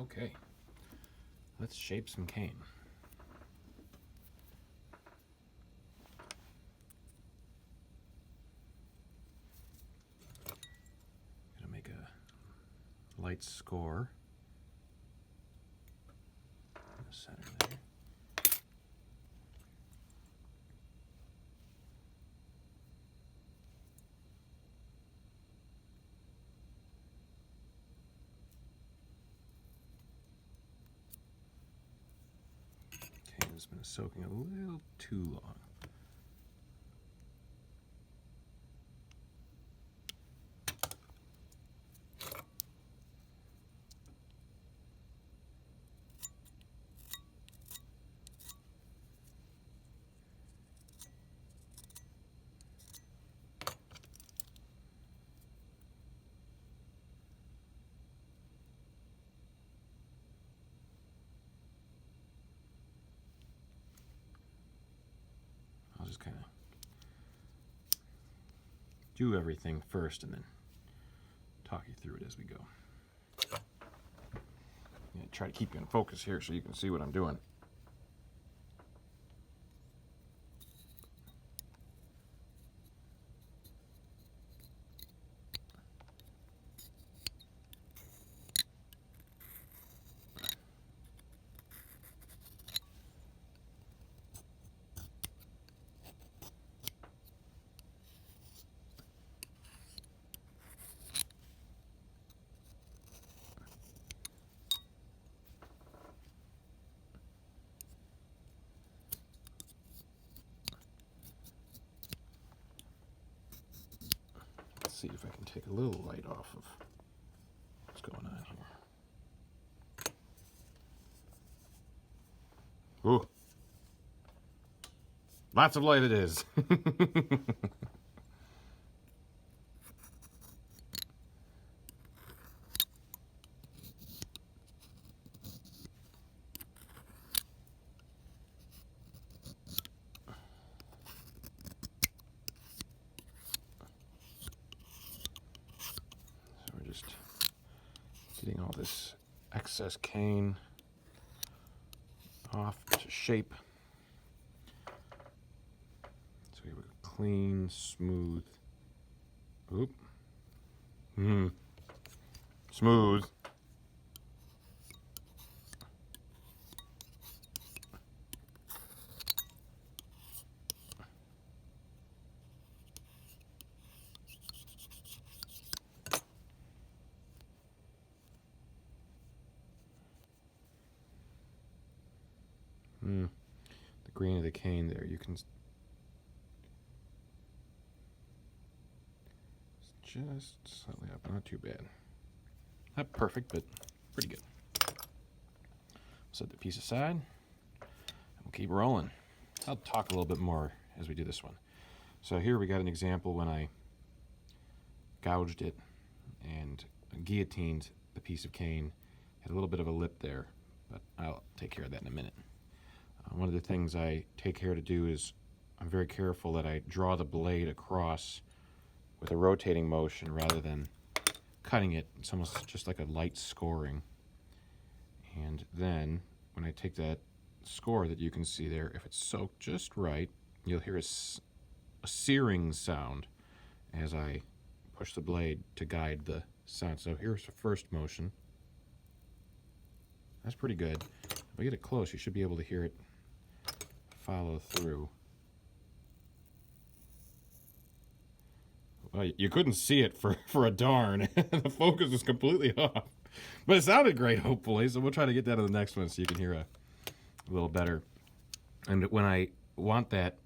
Okay, let's shape some cane. Gonna make a light score in the center there. Cane has been soaking a little too long. I'll just kind of do everything first and then talk you through it as we go. I'm gonna try to keep you in focus here so you can see what I'm doing. See if I can take a little light off of what's going on here. Ooh. Lots of light it is. Just getting all this excess cane off to shape. So we have a clean, smooth. Oop. Smooth. The green of the cane there, you can just slightly up, not too bad. Not perfect, but pretty good. Set the piece aside, and we'll keep rolling. I'll talk a little bit more as we do this one. So here we got an example when I gouged it and guillotined the piece of cane. Had a little bit of a lip there, but I'll take care of that in a minute. One of the things I take care to do is I'm very careful that I draw the blade across with a rotating motion rather than cutting it. It's almost just like a light scoring. And then when I take that score that you can see there, if it's soaked just right, you'll hear a searing sound as I push the blade to guide the sound. So here's the first motion. That's pretty good. If I get it close, you should be able to hear it follow through. Well, you couldn't see it for a darn. The focus was completely off. But it sounded great, hopefully, so we'll try to get that on the next one so you can hear a little better. And when I want that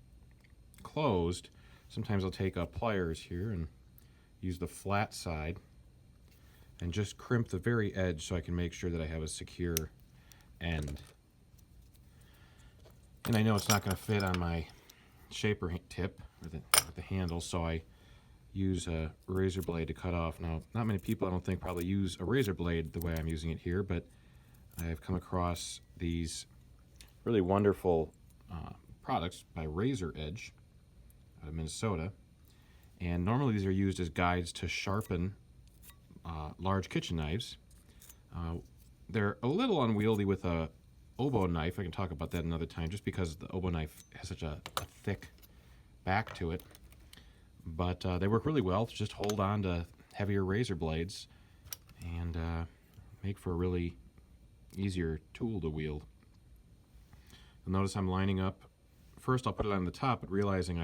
closed, sometimes I'll take pliers here and use the flat side and just crimp the very edge so I can make sure that I have a secure end. And I know it's not going to fit on my shaper tip with the handle, so I use a razor blade to cut off. Now, not many people, I don't think, probably use a razor blade the way I'm using it here, but I've come across these really wonderful products by Razor Edge out of Minnesota. And normally these are used as guides to sharpen large kitchen knives. they're a little unwieldy with a oboe knife. I can talk about that another time, just because the oboe knife has such a thick back to it. But they work really well to just hold on to heavier razor blades and make for a really easier tool to wield. You'll notice I'm lining up. First I'll put it on the top, but realizing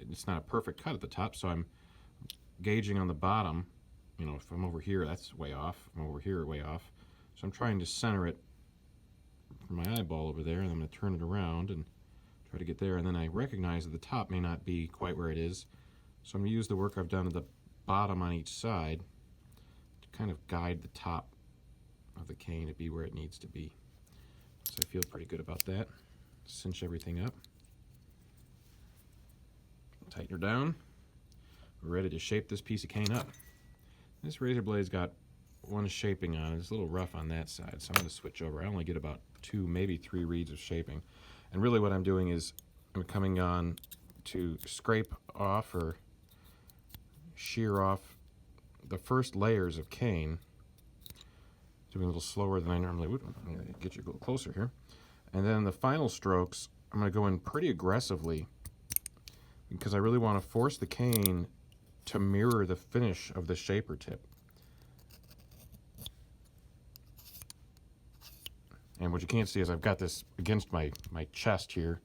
it's not a perfect cut at the top, so I'm gauging on the bottom. If I'm over here, that's way off. If I'm over here, way off. So I'm trying to center it from my eyeball over there, and I'm going to turn it around and try to get there. And then I recognize that the top may not be quite where it is, so I'm going to use the work I've done at the bottom on each side to kind of guide the top of the cane to be where it needs to be. So I feel pretty good about that. Cinch everything up. Tighten her down. We're ready to shape this piece of cane up. This razor blade's got one shaping on it. It's a little rough on that side, so I'm going to switch over. I only get about 2, maybe 3 reeds of shaping. And really what I'm doing is I'm coming on to scrape off or shear off the first layers of cane. Doing a little slower than I normally would. I'm going to get you a little closer here. And then the final strokes, I'm going to go in pretty aggressively because I really want to force the cane to mirror the finish of the shaper tip. And what you can't see is I've got this against my chest here,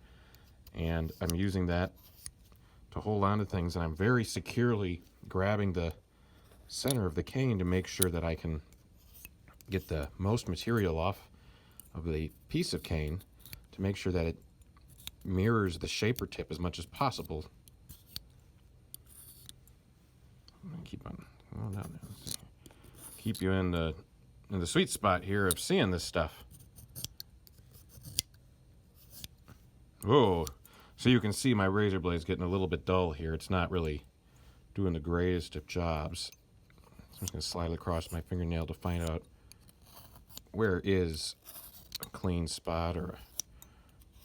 and I'm using that to hold on to things, and I'm very securely grabbing the center of the cane to make sure that I can get the most material off of the piece of cane to make sure that it mirrors the shaper tip as much as possible. Keep on going down there. Keep you in the sweet spot here of seeing this stuff. Oh, so you can see my razor blade's getting a little bit dull here. It's not really doing the greatest of jobs. So I'm just going to slide it across my fingernail to find out where is a clean spot or a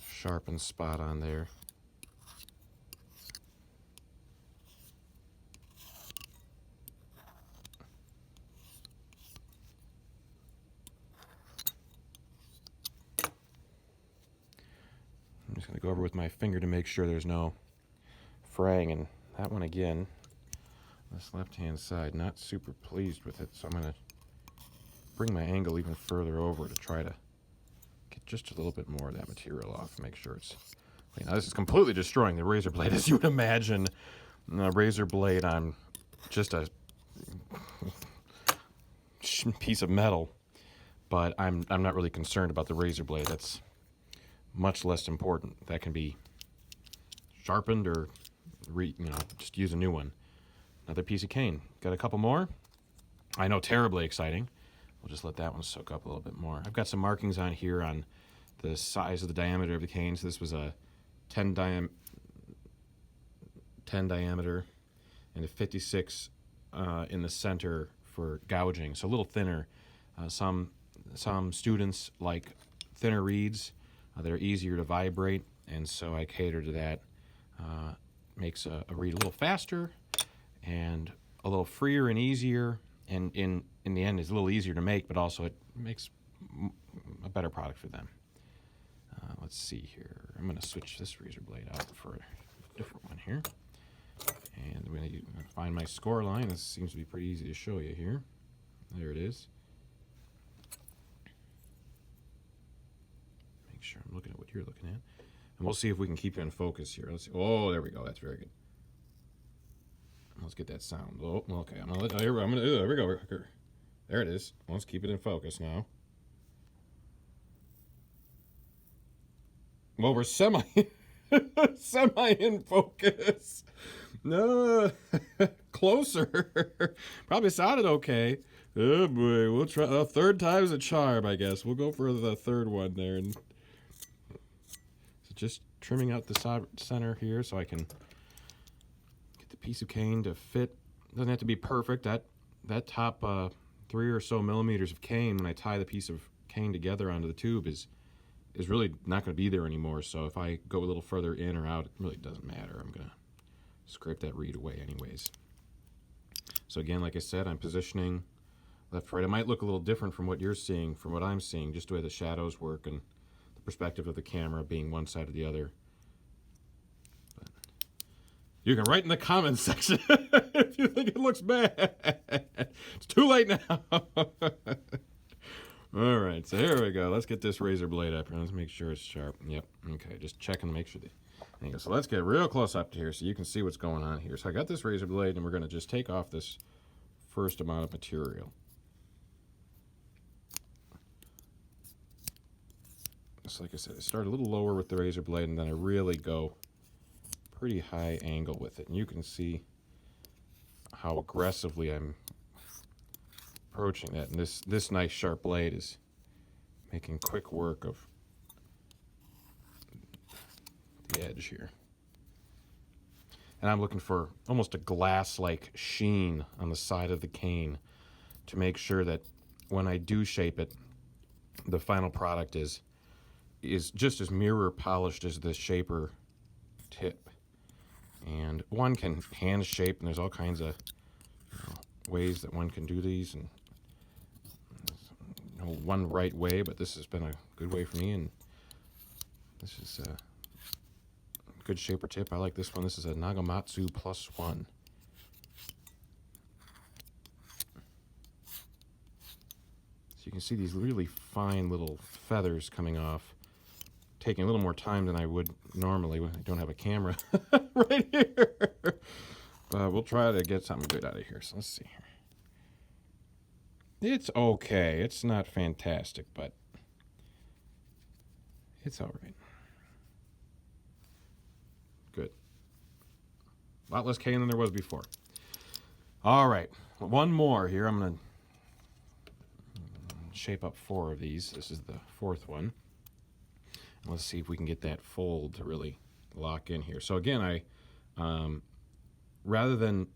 sharpened spot on there. I'm just going to go over with my finger to make sure there's no fraying, and that one again, this left-hand side, not super pleased with it, so I'm going to bring my angle even further over to try to get just a little bit more of that material off and make sure it's clean. Now this is completely destroying the razor blade, as you would imagine. A razor blade on just a piece of metal, but I'm not really concerned about the razor blade. That's much less important. That can be sharpened or just use a new one. Another piece of cane. Got a couple more. I know, terribly exciting. We'll just let that one soak up a little bit more. I've got some markings on here on the size of the diameter of the cane. So this was a 10 diameter and a 56 in the center for gouging. So a little thinner. Some students like thinner reeds that are easier to vibrate, and so I cater to that. Makes a reed a little faster and a little freer and easier, and in the end is a little easier to make, but also it makes a better product for them. Let's see here. I'm going to switch this razor blade out for a different one here. And I'm going to find my score line. This seems to be pretty easy to show you here. There it is. Make sure I'm looking at what you're looking at. And we'll see if we can keep you in focus here. Let's see. Oh, there we go. That's very good. Let's get that sound. Oh, okay. I'm gonna there we go. There it is. Let's keep it in focus now. Well, we're semi in focus. No, closer. Probably sounded okay. Oh boy, we'll try. Third time's a charm, I guess. We'll go for the third one there, and so just trimming out the center here so I can get the piece of cane to fit. Doesn't have to be perfect. That top 3 or so millimeters of cane, when I tie the piece of cane together onto the tube, is really not going to be there anymore. So if I go a little further in or out, it really doesn't matter. I'm going to scrape that reed away anyways. So again, like I said, I'm positioning left to right. It might look a little different from what you're seeing, from what I'm seeing, just the way the shadows work and the perspective of the camera being one side or the other. But you can write in the comments section if you think it looks bad. It's too late now. All right, so here we go. Let's get this razor blade up here. Let's make sure it's sharp. Yep, okay, just checking to make sure. There you go. So let's get real close up to here so you can see what's going on here. So I got this razor blade, and we're going to just take off this first amount of material. Just like I said, I start a little lower with the razor blade, and then I really go pretty high angle with it. And you can see how aggressively I'm approaching that. And this nice sharp blade is making quick work of the edge here. And I'm looking for almost a glass-like sheen on the side of the cane to make sure that when I do shape it, the final product is just as mirror polished as the shaper tip. And one can hand shape, and there's all kinds of ways that one can do these, and no one right way, but this has been a good way for me, and this is a good shaper tip. I like this one. This is a Nagamatsu +1. So you can see these really fine little feathers coming off, taking a little more time than I would normally when I don't have a camera right here. But we'll try to get something good out of here. So let's see here. It's okay. It's not fantastic, but it's all right. Good. A lot less cane than there was before. All right. One more here. I'm going to shape up 4 of these. This is the 4th one. Let's see if we can get that fold to really lock in here. So again, I rather than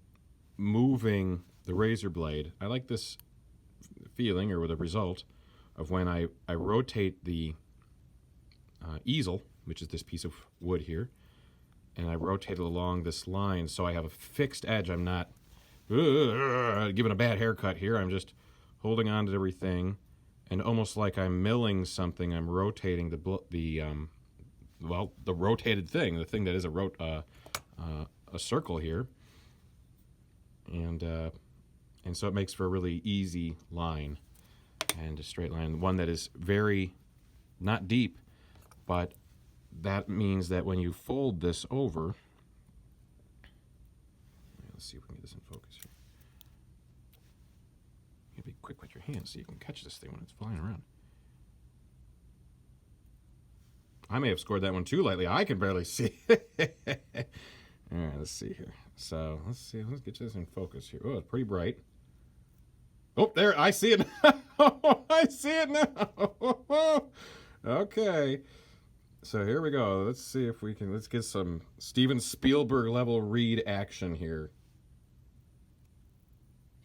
moving the razor blade, I like this feeling or the result of when I rotate the easel, which is this piece of wood here, and I rotate it along this line so I have a fixed edge. I'm not giving a bad haircut here. I'm just holding on to everything, and almost like I'm milling something, I'm rotating the rotated thing, the thing that is a circle here, and so it makes for a really easy line and a straight line, one that is very not deep, but that means that when you fold this over, let's see if we can get this in focus here. You gotta be quick with your hands so you can catch this thing when it's flying around. I may have scored that one too lightly. I can barely see. All right, let's see here. So let's see. Let's get this in focus here. Oh, it's pretty bright. Oh, there! I see it. I see it now. Okay. So here we go. Let's see if we can. Let's get some Steven Spielberg level read action here.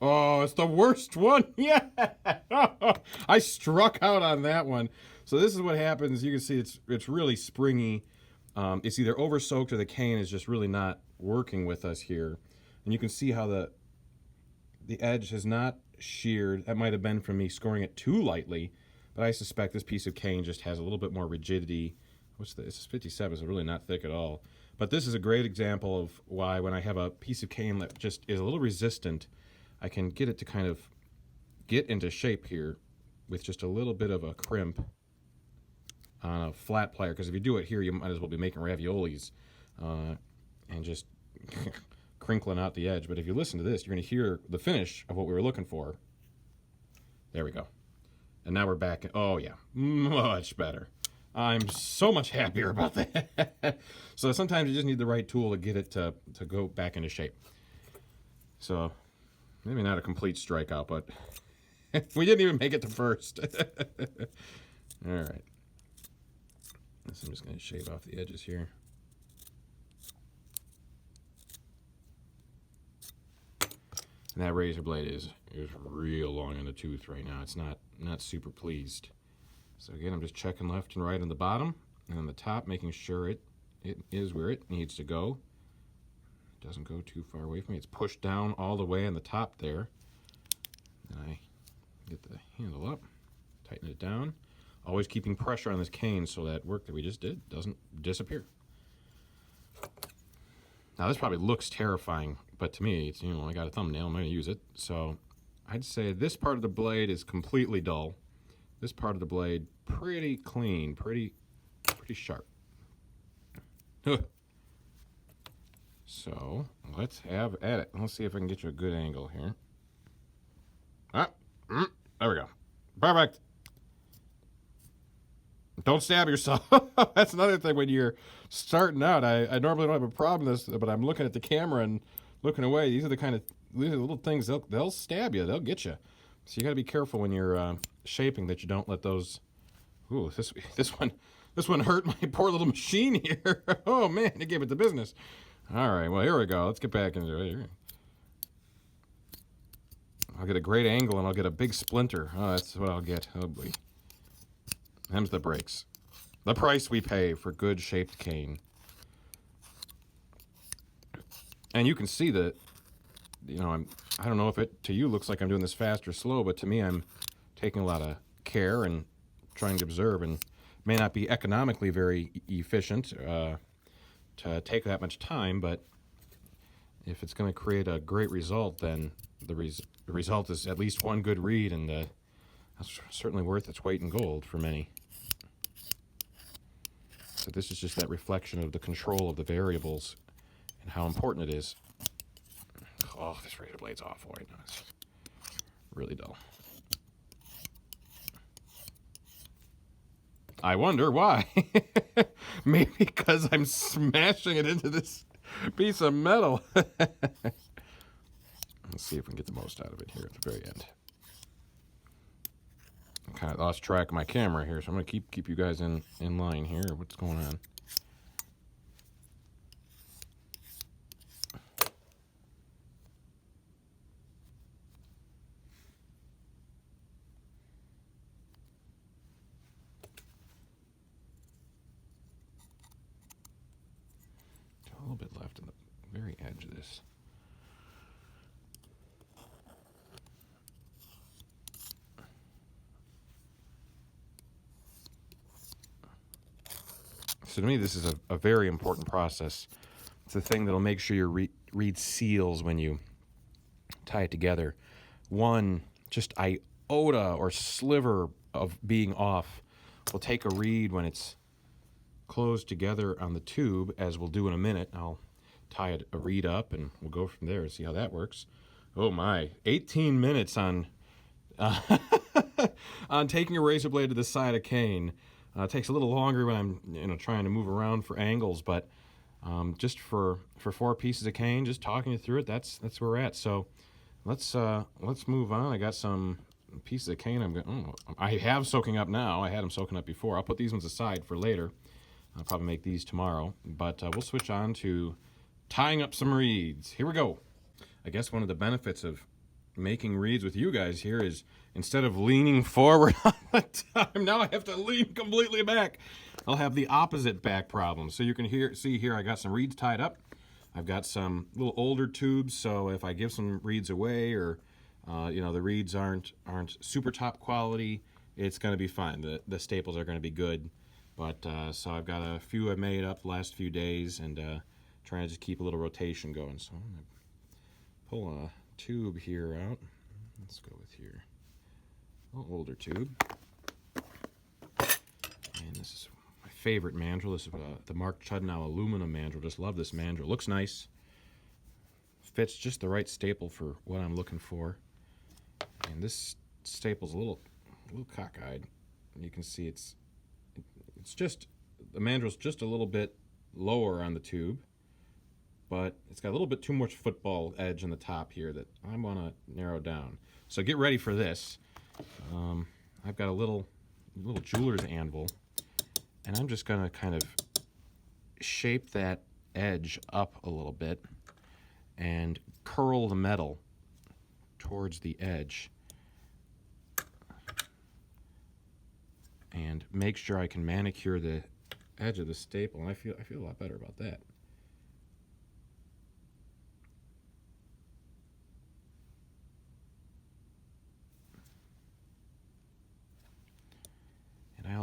Oh, it's the worst one. Yeah. I struck out on that one. So this is what happens. You can see it's really springy. It's either over soaked or the cane is just really not working with us here. And you can see how the edge has not sheared. That might have been from me scoring it too lightly, but I suspect this piece of cane just has a little bit more rigidity. What's this? This is 57, so really not thick at all. But this is a great example of why when I have a piece of cane that just is a little resistant, I can get it to kind of get into shape here with just a little bit of a crimp on a flat plier, because if you do it here, you might as well be making raviolis and just crinkling out the edge. But if you listen to this, you're going to hear the finish of what we were looking for. There we go. And now we're back. Oh, yeah. Much better. I'm so much happier about that. So sometimes you just need the right tool to get it to go back into shape. So maybe not a complete strikeout, but we didn't even make it to first. All right. So I'm just going to shave off the edges here. And that razor blade is real long in the tooth right now. It's not super pleased. So again, I'm just checking left and right on the bottom and on the top, making sure it is where it needs to go. It doesn't go too far away from me. It's pushed down all the way on the top there. And I Get the handle up, tighten it down. Always keeping pressure on this cane so that work that we just did doesn't disappear. Now this probably looks terrifying, but to me, it's, I got a thumbnail, I'm going to use it. So I'd say this part of the blade is completely dull. This part of the blade pretty clean, pretty sharp. So let's have at it. Let's see if I can get you a good angle here. There we go. Perfect. Don't stab yourself. That's another thing when you're starting out. I normally don't have a problem with this, but I'm looking at the camera and looking away. These are the little things, they'll stab you. They'll get you. So you got to be careful when you're shaping that you don't let those. Ooh, this one hurt my poor little machine here. Oh man, it gave it the business. All right, well here we go. Let's get back into it here. I'll get a great angle and I'll get a big splinter. Oh, that's what I'll get. Oh boy. Them's the breaks. The price we pay for good shaped cane. And you can see that, I don't know if it to you looks like I'm doing this fast or slow, but to me I'm taking a lot of care and trying to observe, and may not be economically very efficient to take that much time, but if it's going to create a great result, then the result is at least one good read, and that's certainly worth its weight in gold for many. So this is just that reflection of the control of the variables and how important it is. Oh, this razor blade's awful right now. It's really dull. I wonder why. Maybe because I'm smashing it into this piece of metal. Let's see if we can get the most out of it here at the very end. I kind of lost track of my camera here, so I'm going to keep you guys in line here. What's going on? A little bit left in the very edge of this. So to me, this is a very important process. It's the thing that'll make sure your reed seals when you tie it together. One just iota or sliver of being off will take a reed when it's closed together on the tube, as we'll do in a minute. I'll tie a reed up and we'll go from there and see how that works. Oh my, 18 minutes on on taking a razor blade to the side of cane. It takes a little longer when I'm trying to move around for angles, but just for 4 pieces of cane, just talking you through it, that's where we're at. So let's move on. I got some pieces of cane I have soaking up now. I had them soaking up before. I'll put these ones aside for later. I'll probably make these tomorrow, but we'll switch on to tying up some reeds. Here we go. I guess one of the benefits of making reeds with you guys here is instead of leaning forward all the time, now I have to lean completely back. I'll have the opposite back problem. So you can see here I got some reeds tied up. I've got some little older tubes, so if I give some reeds away or the reeds aren't super top quality, it's going to be fine. The staples are going to be good. But so I've got a few I made up the last few days and trying to just keep a little rotation going. So I'm going to pull a tube here out. Let's go with here. A little older tube. And this is my favorite mandrel. This is the Mark Chudnow aluminum mandrel. Just love this mandrel. Looks nice. Fits just the right staple for what I'm looking for. And this staple's a little cockeyed. You can see it's just, the mandrel's just a little bit lower on the tube, but it's got a little bit too much football edge on the top here that I want to narrow down. So get ready for this. I've got a little jeweler's anvil, and I'm just going to kind of shape that edge up a little bit and curl the metal towards the edge and make sure I can manicure the edge of the staple, and I feel a lot better about that.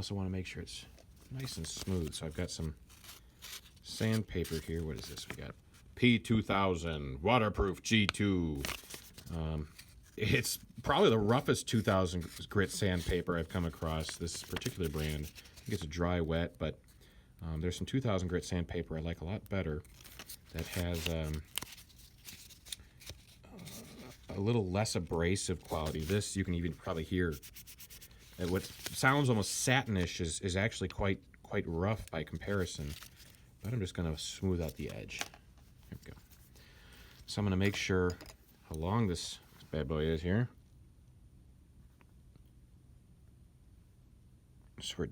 also want to make sure it's nice and smooth. So I've got some sandpaper here. What is this? We got P2000 waterproof G2. It's probably the roughest 2000 grit sandpaper I've come across. This particular brand, I think it's a dry wet, but there's some 2000 grit sandpaper I like a lot better that has a little less abrasive quality. This you can even probably hear. What sounds almost satinish is actually quite rough by comparison. But I'm just going to smooth out the edge. Here we go. So I'm going to make sure how long this bad boy is here. So we're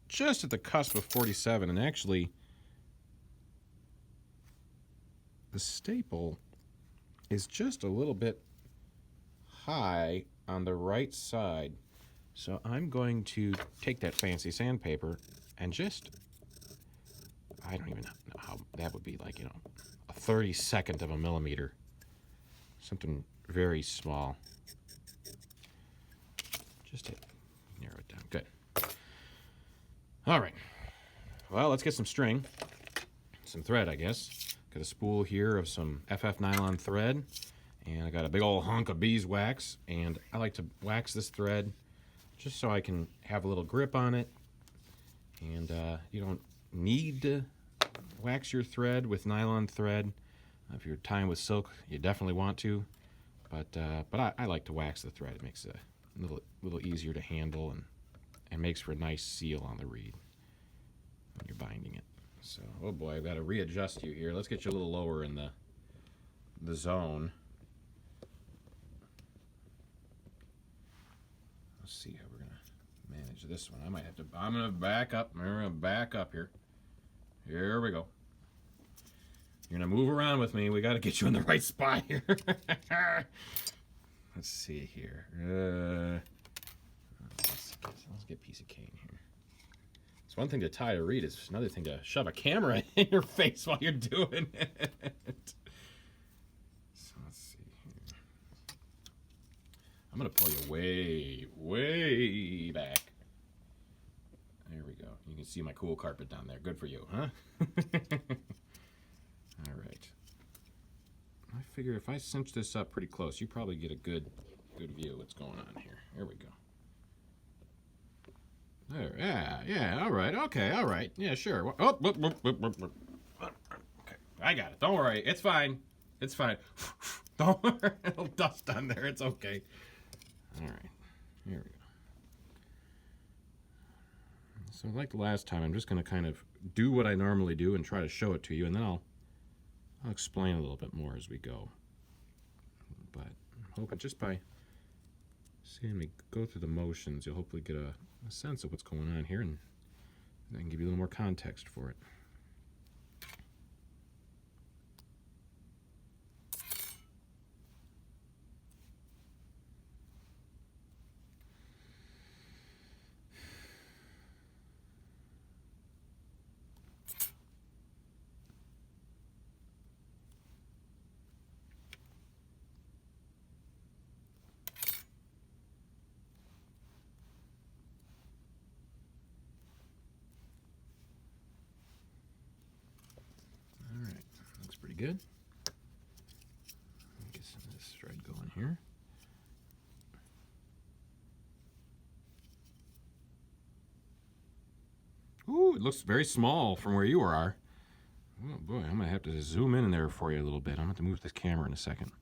just at the cusp of 47, and actually the staple is just a little bit high on the right side. So I'm going to take that fancy sandpaper and just, I don't even know how that would be, like, you know, a 32nd of a millimeter. Something very small. Just to narrow it down. Good. All right. Well, let's get some string. Some thread, I guess. Got a spool here of some FF nylon thread. And I got a big old hunk of beeswax. And I like to wax this thread just so I can have a little grip on it. And you don't need to wax your thread with nylon thread. If you're tying with silk, you definitely want to. But I like to wax the thread. It makes it a little easier to handle and makes for a nice seal on the reed when you're binding it. So, oh boy, I've got to readjust you here. Let's get you a little lower in the zone. Let's see how we're going to manage this one. I'm going to back up. I'm going to back up here. Here we go. You're going to move around with me. We got to get you in the right spot here. Let's see here. Let's get a piece of cane here. It's one thing to tie a reed. It's another thing to shove a camera in your face while you're doing it. So let's see here. I'm going to pull you way, way back. There we go. You can see my cool carpet down there. Good for you, huh? All right. I figure if I cinch this up pretty close, you probably get a good view of what's going on here. Here we go. There, yeah, all right, okay, all right, yeah, sure. Oh, okay, I got it. Don't worry, it's fine. It's fine. Don't worry, a little dust on there. It's okay. All right, here we go. So like the last time, I'm just going to kind of do what I normally do and try to show it to you, and then I'll explain a little bit more as we go. But I'm hoping just by seeing me go through the motions, you'll hopefully get a sense of what's going on here, and I can give you a little more context for it. Pretty good. Get some of this thread going here. Ooh, it looks very small from where you are. Oh boy, I'm gonna have to zoom in there for you a little bit. I'm gonna have to move this camera in a second.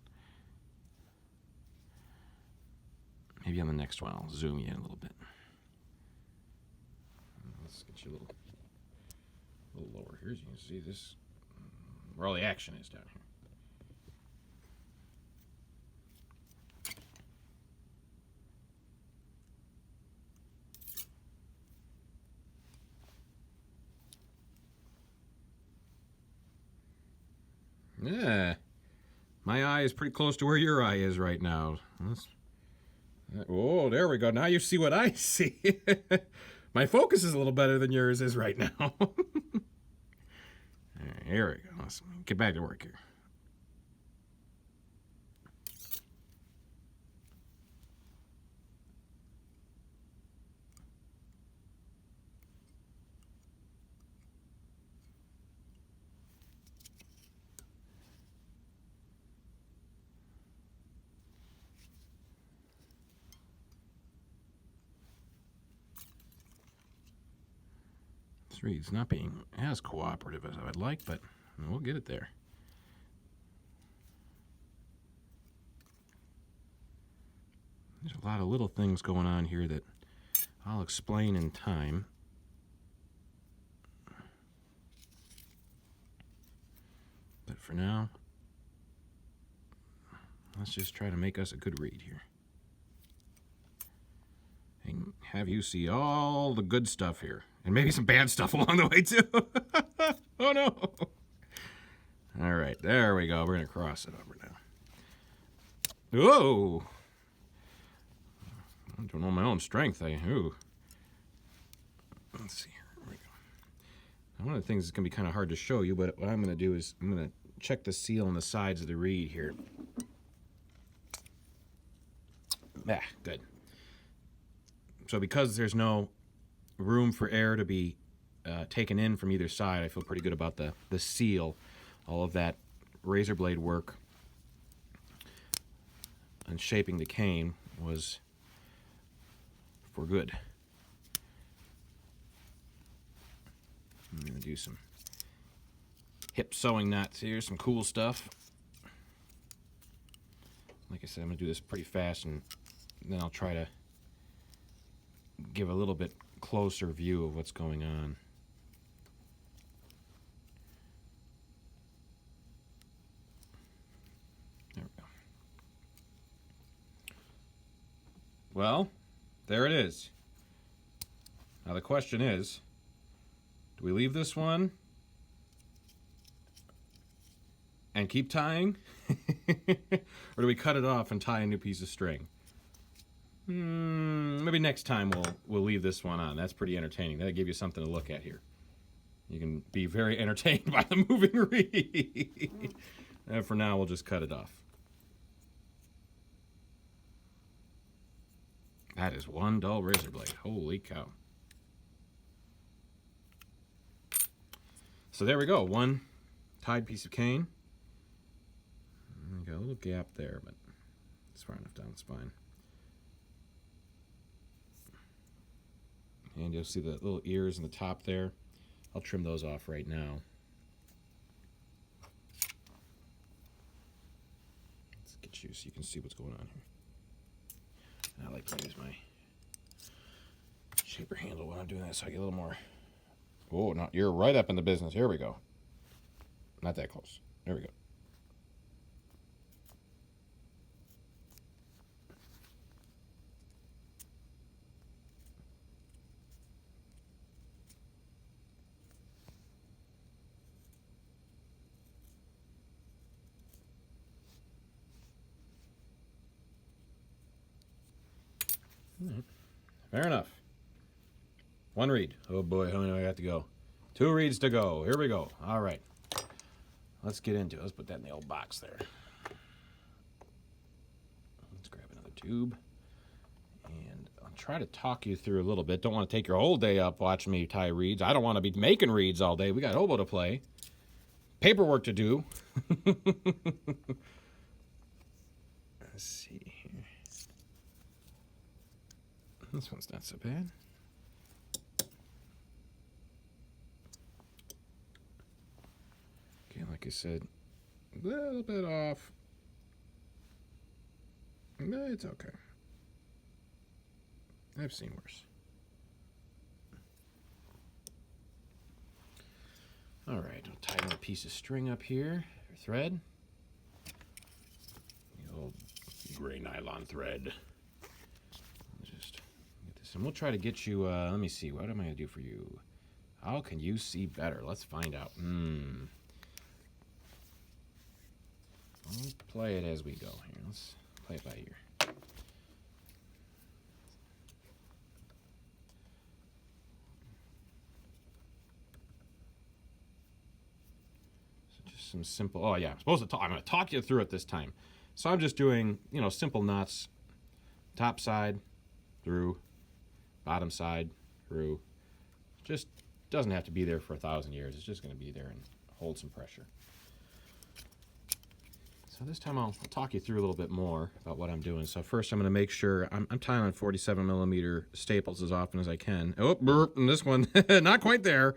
Maybe on the next one I'll zoom you in a little bit. Let's get you a little lower here so you can see this. Where all the action is down here. Yeah, my eye is pretty close to where your eye is right now. Oh, there we go. Now you see what I see. My focus is a little better than yours is right now. All right, here we go. Let's get back to work here. This reed's not being as cooperative as I would like, but we'll get it there. There's a lot of little things going on here that I'll explain in time. But for now, let's just try to make us a good reed here. And have you see all the good stuff here. And maybe some bad stuff along the way, too. Oh, no. All right, there we go. We're going to cross it over now. Whoa. I don't know my own strength. Ooh. Let's see here. There we go. Now, one of the things that's going to be kind of hard to show you, but what I'm going to do is I'm going to check the seal on the sides of the reed here. Ah, good. So because there's no room for air to be taken in from either side, I feel pretty good about the seal. All of that razor blade work and shaping the cane was for good. I'm going to do some hip sewing knots here, some cool stuff. Like I said, I'm going to do this pretty fast, and then I'll try to give a little bit closer view of what's going on. There we go. Well, there it is. Now the question is, do we leave this one and keep tying? Or do we cut it off and tie a new piece of string? Maybe next time we'll leave this one on. That's pretty entertaining. That'll give you something to look at here. You can be very entertained by the moving reed. And for now, we'll just cut it off. That is one dull razor blade. Holy cow. So there we go. One tied piece of cane. Got a little gap there, but it's far enough down the spine. And you'll see the little ears in the top there. I'll trim those off right now. Let's get you so you can see what's going on here. And I like to use my shaper handle when I'm doing that so I get a little more. Oh, no, you're right up in the business. Here we go. Not that close. There we go. Fair enough. One reed. Oh boy, how many do I got to go? 2 reeds to go. Here we go. All right. Let's get into it. Let's put that in the old box there. Let's grab another tube. And I'll try to talk you through a little bit. Don't want to take your whole day up watching me tie reeds. I don't want to be making reeds all day. We got oboe to play. Paperwork to do. Let's see here. This one's not so bad. Okay, like I said, a little bit off. But it's okay. I've seen worse. All right, I'll tie another piece of string up here, or thread. The old gray nylon thread. And we'll try to get you, let me see, what am I going to do for you? How can you see better? Let's find out. We'll play it as we go here. Let's play it by ear. So just some simple, oh yeah, I'm going to talk you through it this time. So I'm just doing, simple knots, top side, through, bottom side through. Just doesn't have to be there for 1,000 years. It's just going to be there and hold some pressure. So this time I'll talk you through a little bit more about what I'm doing. So first I'm going to make sure I'm tying on 47mm staples as often as I can. Oh, burp, and this one, not quite there.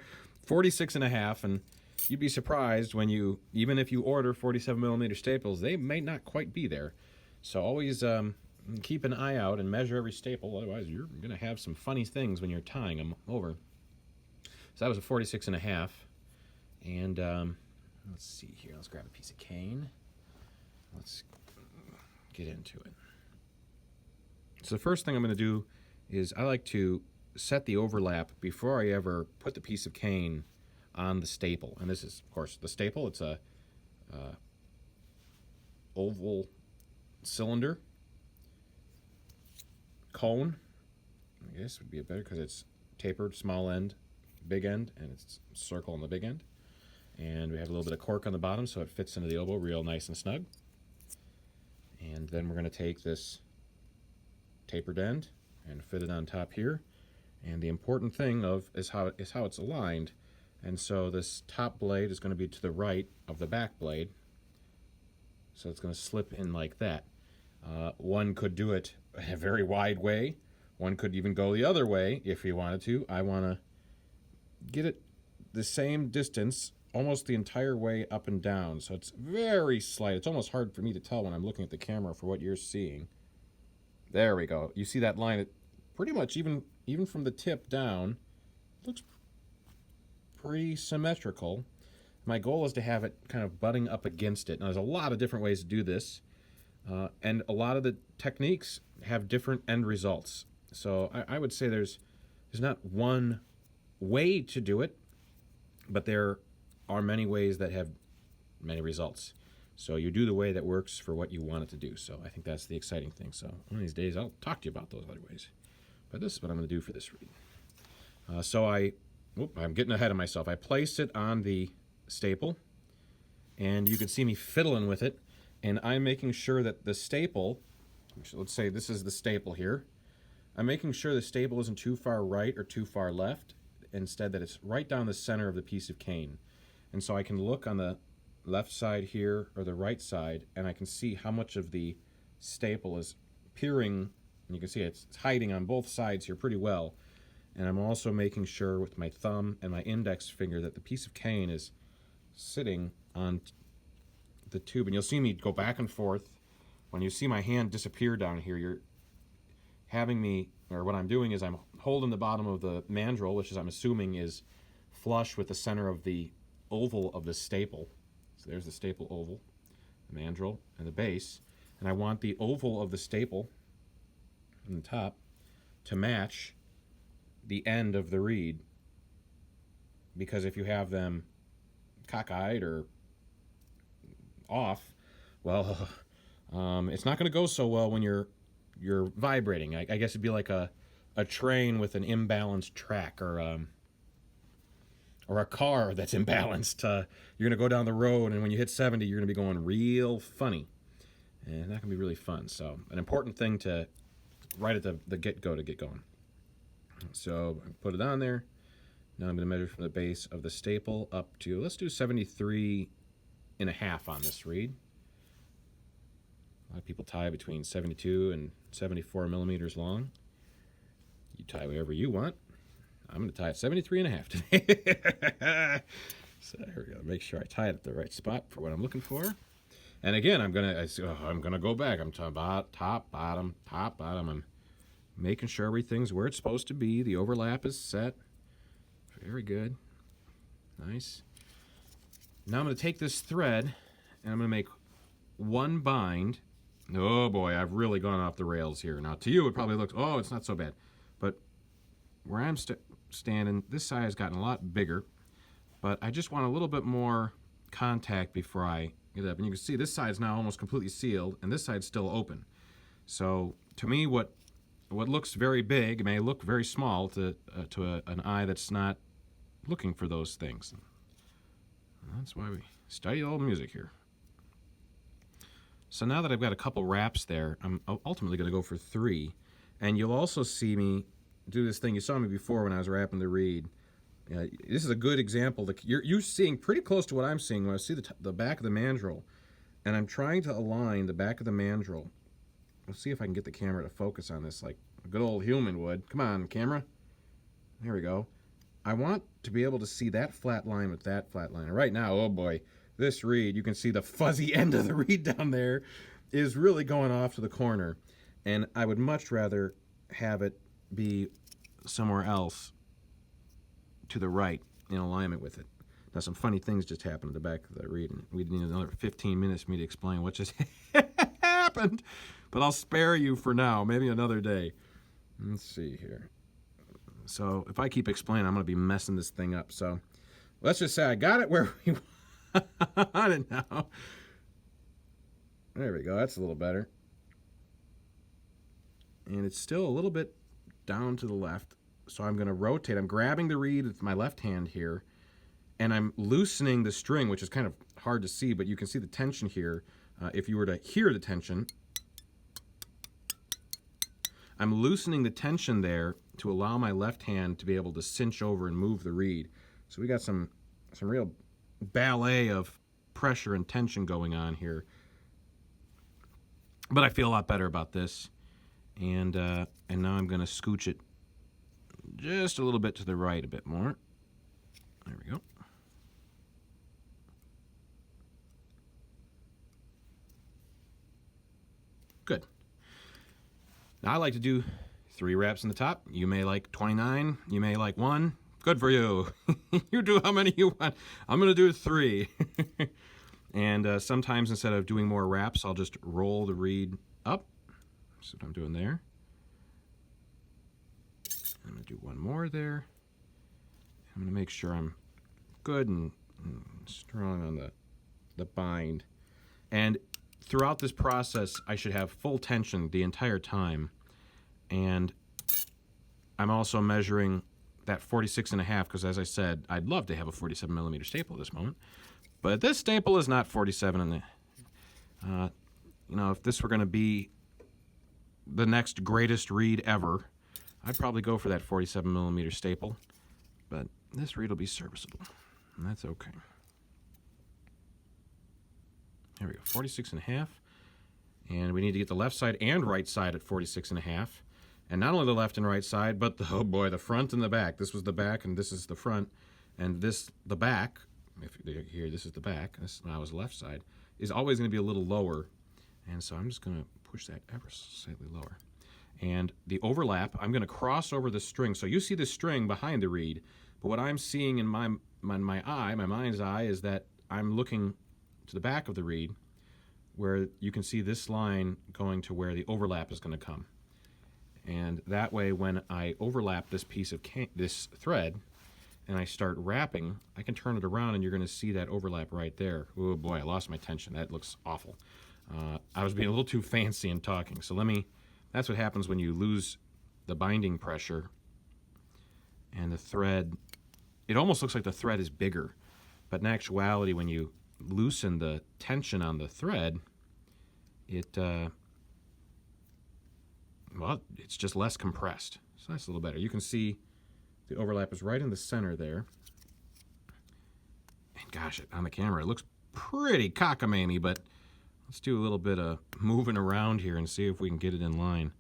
46.5, and you'd be surprised when even if you order 47mm staples, they may not quite be there. So always keep an eye out and measure every staple, otherwise you're going to have some funny things when you're tying them over. So that was a 46.5, and let's see here, let's grab a piece of cane. Let's get into it. So the first thing I'm going to do is I like to set the overlap before I ever put the piece of cane on the staple. And this is, of course, the staple. It's a oval cylinder cone. I guess would be better because it's tapered, small end, big end, and it's circle on the big end. And we have a little bit of cork on the bottom so it fits into the oboe real nice and snug. And then we're going to take this tapered end and fit it on top here. And the important thing is how it's aligned. And so this top blade is going to be to the right of the back blade. So it's going to slip in like that. One could do it a very wide way. One could even go the other way if you wanted to. I want to get it the same distance almost the entire way up and down, so it's very slight. It's almost hard for me to tell when I'm looking at the camera for what you're seeing. There we go. You see that line? It pretty much even from the tip down looks pretty symmetrical. My goal is to have it kind of butting up against it. Now, there's a lot of different ways to do this, and a lot of the techniques have different end results. So I would say there's not one way to do it, but there are many ways that have many results. So you do the way that works for what you want it to do. So I think that's the exciting thing. So one of these days I'll talk to you about those other ways. But this is what I'm going to do for this read. I'm getting ahead of myself. I place it on the staple, and you can see me fiddling with it. And I'm making sure that the staple, let's say this is the staple here, I'm making sure the staple isn't too far right or too far left. Instead, that it's right down the center of the piece of cane. And so I can look on the left side here or the right side, and I can see how much of the staple is peering, and you can see it's hiding on both sides here pretty well. And I'm also making sure with my thumb and my index finger that the piece of cane is sitting on the tube. And you'll see me go back and forth. When you see my hand disappear down here, you're having me, or what I'm doing is I'm holding the bottom of the mandrel, which is I'm assuming is flush with the center of the oval of the staple. So there's the staple oval, the mandrel, and the base. And I want the oval of the staple on the top to match the end of the reed, because if you have them cockeyed or off, well, it's not going to go so well when you're vibrating. I guess it'd be like a train with an imbalanced track, or a car that's imbalanced. You're going to go down the road, and when you hit 70, you're going to be going real funny. And that can be really fun. So an important thing to right at the get-go to get going. So I put it on there. Now I'm going to measure from the base of the staple up to, let's do 73.5 on this reed. A lot of people tie between 72 and 74 millimeters long. You tie whatever you want. I'm going to tie it 73.5 today. So there we go. Make sure I tie it at the right spot for what I'm looking for. And again, I'm gonna go back. I'm talking about top, bottom. I'm making sure everything's where it's supposed to be. The overlap is set. Very good. Nice. Now I'm going to take this thread and I'm going to make one bind. Oh boy, I've really gone off the rails here. Now to you it probably looks, oh, it's not so bad. But where I'm standing, this side has gotten a lot bigger. But I just want a little bit more contact before I get it up. And you can see this side's now almost completely sealed and this side's still open. So to me, what looks very big may look very small to an eye that's not looking for those things. That's why we study old music here. So now that I've got a couple wraps there, I'm ultimately going to go for 3. And you'll also see me do this thing. You saw me before when I was wrapping the reed. This is a good example. You're seeing pretty close to what I'm seeing when I see the back of the mandrel. And I'm trying to align the back of the mandrel. Let's see if I can get the camera to focus on this like a good old human would. Come on, camera. There we go. I want to be able to see that flat line with that flat line. Right now, oh boy, this reed, you can see the fuzzy end of the reed down there is really going off to the corner. And I would much rather have it be somewhere else to the right in alignment with it. Now, some funny things just happened at the back of the reed, and we'd need another 15 minutes for me to explain what just happened. But I'll spare you for now, maybe another day. Let's see here. So if I keep explaining, I'm going to be messing this thing up. So let's just say I got it where we want it now. There we go. That's a little better. And it's still a little bit down to the left. So I'm going to rotate. I'm grabbing the reed with my left hand here, and I'm loosening the string, which is kind of hard to see, but you can see the tension here. If you were to hear the tension, I'm loosening the tension there to allow my left hand to be able to cinch over and move the reed. So we got some real ballet of pressure and tension going on here. But I feel a lot better about this. And now I'm going to scooch it just a little bit to the right a bit more. There we go. Good. Now I like to do 3 wraps in the top. You may like 29. You may like 1. Good for you. You do how many you want. I'm going to do 3. And sometimes instead of doing more wraps, I'll just roll the reed up. That's what I'm doing there. I'm going to do 1 more there. I'm going to make sure I'm good and strong on the bind. And throughout this process, I should have full tension the entire time. And I'm also measuring that 46.5 because, as I said, I'd love to have a 47 millimeter staple at this moment. But this staple is not 47. And you know, if this were going to be the next greatest reed ever, I'd probably go for that 47 millimeter staple. But this reed will be serviceable, and that's okay. There we go, 46.5. And we need to get the left side and right side at 46.5. And not only the left and right side, but oh boy, the front and the back. This was the back, and this is the front. And the back, if you hear, this is the back. This now is the left side, is always going to be a little lower. And so I'm just going to push that ever slightly lower. And the overlap, I'm going to cross over the string. So you see the string behind the reed, but what I'm seeing in my mind's eye, is that I'm looking to the back of the reed, where you can see this line going to where the overlap is going to come. And that way, when I overlap this piece of this thread and I start wrapping, I can turn it around and you're going to see that overlap right there. Oh boy, I lost my tension. That looks awful. I was being a little too fancy in talking. So that's what happens when you lose the binding pressure and the thread. It almost looks like the thread is bigger, but in actuality, when you loosen the tension on the thread, well, it's just less compressed. So that's a little better. You can see the overlap is right in the center there. And gosh, on the camera, it looks pretty cockamamie, but let's do a little bit of moving around here and see if we can get it in line.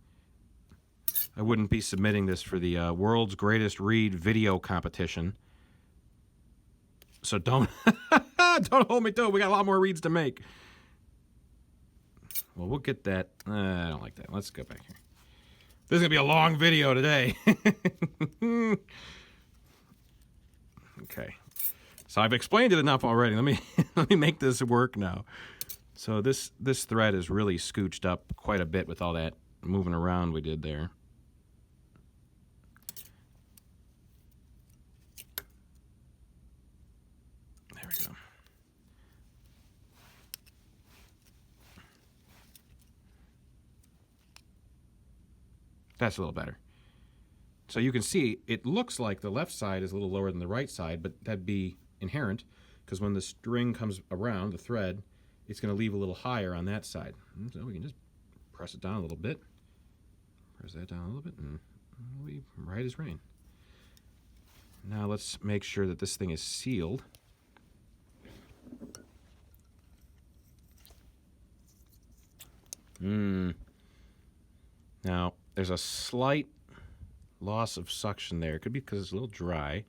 I wouldn't be submitting this for the world's greatest reed video competition. So don't hold me to it. We got a lot more reeds to make. Well, we'll get that. I don't like that. Let's go back here. This is going to be a long video today. Okay. So I've explained it enough already. Let me make this work now. So this thread is really scooched up quite a bit with all that moving around we did there. There we go. That's a little better. So you can see it looks like the left side is a little lower than the right side, but that'd be inherent because when the string comes around, the thread, it's going to leave a little higher on that side. So we can just press it down a little bit. Press that down a little bit, and it'll be right as rain. Now let's make sure that this thing is sealed. Now, there's a slight loss of suction there. It could be because it's a little dry.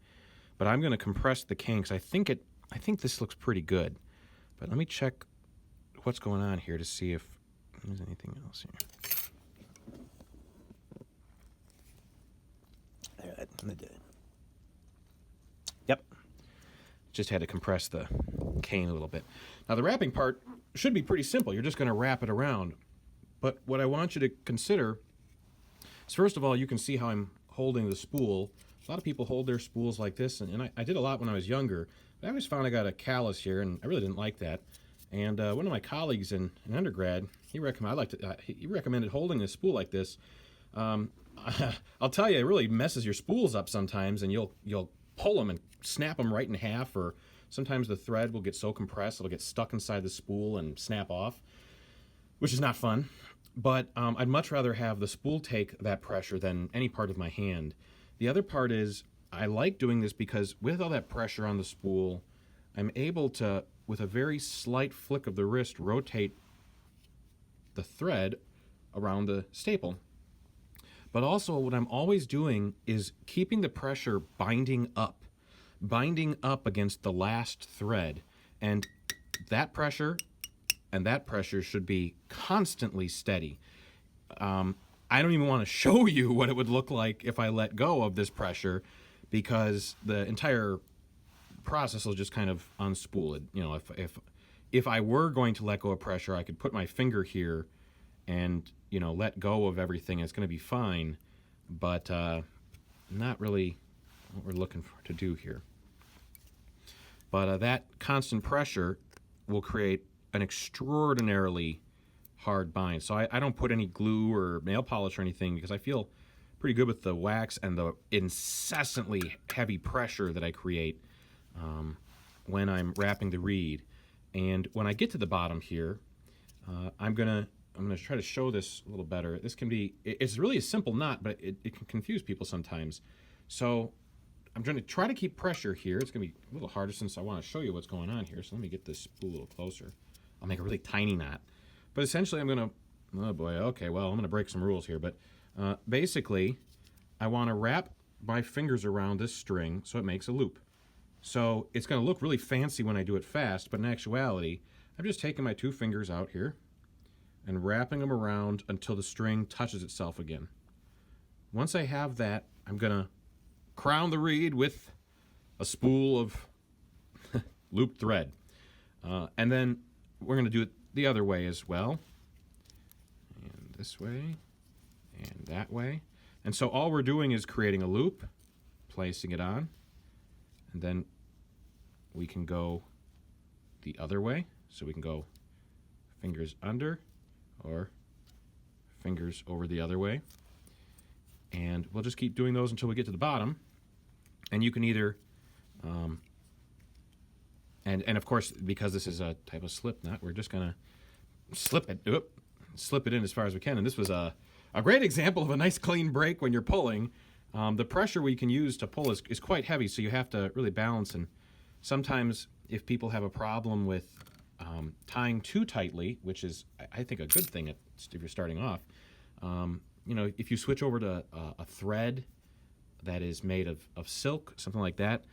But I'm going to compress the cane because I think this looks pretty good. But let me check what's going on here to see if there's anything else here. Yep. Just had to compress the cane a little bit. Now the wrapping part should be pretty simple. You're just going to wrap it around. But what I want you to consider is, first of all, you can see how I'm holding the spool. A lot of people hold their spools like this, and I did a lot when I was younger. But I always found I got a callus here, and I really didn't like that. And one of my colleagues in undergrad, he recommended holding this spool like this. I'll tell you, it really messes your spools up sometimes, and you'll pull them and snap them right in half, or sometimes the thread will get so compressed it'll get stuck inside the spool and snap off, which is not fun. But I'd much rather have the spool take that pressure than any part of my hand. The other part is I like doing this because with all that pressure on the spool, I'm able to, with a very slight flick of the wrist, rotate the thread around the staple. But also what I'm always doing is keeping the pressure binding up against the last thread. And that pressure and that pressure should be constantly steady. I don't even want to show you what it would look like if I let go of this pressure, because the entire process will just kind of unspool it. You know, if I were going to let go of pressure, I could put my finger here and, you know, let go of everything. It's going to be fine, but not really what we're looking for to do here. But that constant pressure will create an extraordinarily hard bind. So I don't put any glue or nail polish or anything because I feel pretty good with the wax and the incessantly heavy pressure that I create when I'm wrapping the reed. And when I get to the bottom here, I'm gonna try to show this a little better. This can be, it's really a simple knot, but it can confuse people sometimes. So I'm going to try to keep pressure here. It's going to be a little harder since I want to show you what's going on here. So let me get this spool a little closer. I'll make a really tiny knot. But essentially I'm going to, oh boy, okay, well, I'm going to break some rules here. But basically, I want to wrap my fingers around this string so it makes a loop. So it's going to look really fancy when I do it fast, but in actuality, I'm just taking my two fingers out here and wrapping them around until the string touches itself again. Once I have that, I'm going to crown the reed with a spool of looped thread. And then we're going to do it the other way as well. And this way, and that way. And so all we're doing is creating a loop, placing it on, and then we can go the other way. So we can go fingers under or fingers over the other way. And we'll just keep doing those until we get to the bottom. And you can either, and of course, because this is a type of slip knot, we're just going to slip it in as far as we can. And this was a great example of a nice clean break when you're pulling. The pressure we can use to pull is quite heavy, so you have to really balance. And sometimes if people have a problem with tying too tightly, which is, I think, a good thing if you're starting off, you know, if you switch over to a thread that is made of silk, something like that,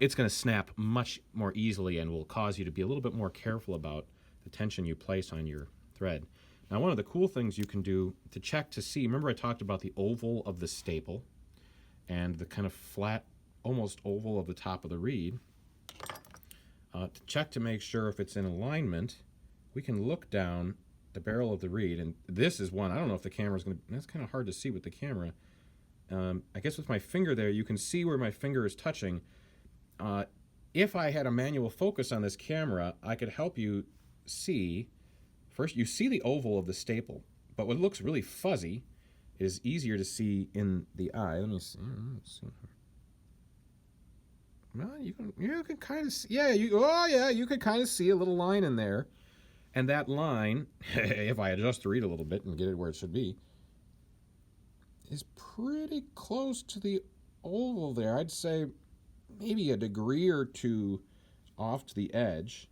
it's going to snap much more easily and will cause you to be a little bit more careful about the tension you place on your thread. Now, one of the cool things you can do to check to see, remember I talked about the oval of the staple and the kind of flat, almost oval of the top of the reed. To check to make sure if it's in alignment, we can look down the barrel of the reed, and this is one, I don't know if the camera's going to, that's kind of hard to see with the camera. I guess with my finger there, you can see where my finger is touching. If I had a manual focus on this camera, I could help you see. First, you see the oval of the staple, but what looks really fuzzy is easier to see in the eye. Let me see. Well, you can kind of see, you can kind of see a little line in there. And that line, if I adjust the reed a little bit and get it where it should be, is pretty close to the oval there. I'd say maybe a degree or two off to the edge.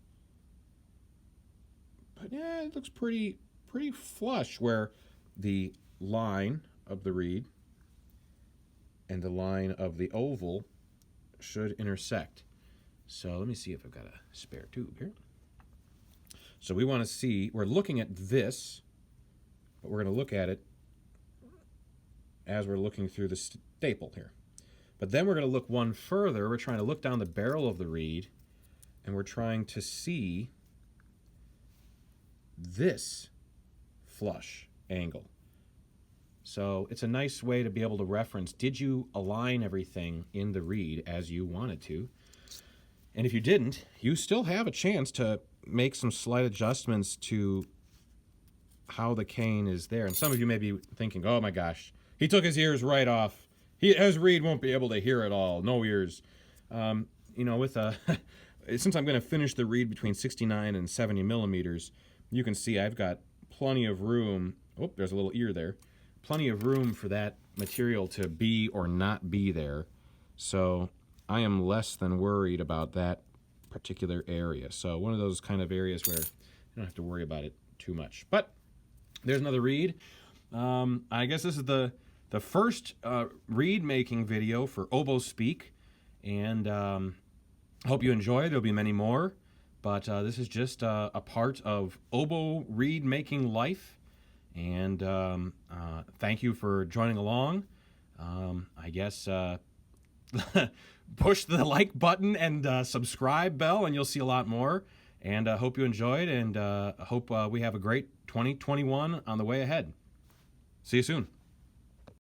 But yeah, it looks pretty pretty flush where the line of the reed and the line of the oval should intersect. So let me see if I've got a spare tube here. So we want to see, we're looking at this, but we're going to look at it as we're looking through the staple here. But then we're going to look one further. We're trying to look down the barrel of the reed, and we're trying to see this flush angle. So it's a nice way to be able to reference, did you align everything in the reed as you wanted to? And if you didn't, you still have a chance to make some slight adjustments to how the cane is there. And some of you may be thinking, oh my gosh, he took his ears right off. His reed won't be able to hear at all. No ears. You know, with since I'm going to finish the reed between 69 and 70 millimeters, you can see I've got plenty of room. Oh, there's a little ear there. Plenty of room for that material to be or not be there. So I am less than worried about that particular area. So one of those kind of areas where you don't have to worry about it too much. But there's another reed. I guess this is the first reed making video for Oboe Speak, and I hope you enjoy. There'll be many more, but this is just a part of oboe reed making life, and thank you for joining along. I guess push the like button and subscribe bell, and you'll see a lot more. And I hope you enjoyed, and hope we have a great 2021 on the way ahead. See you soon.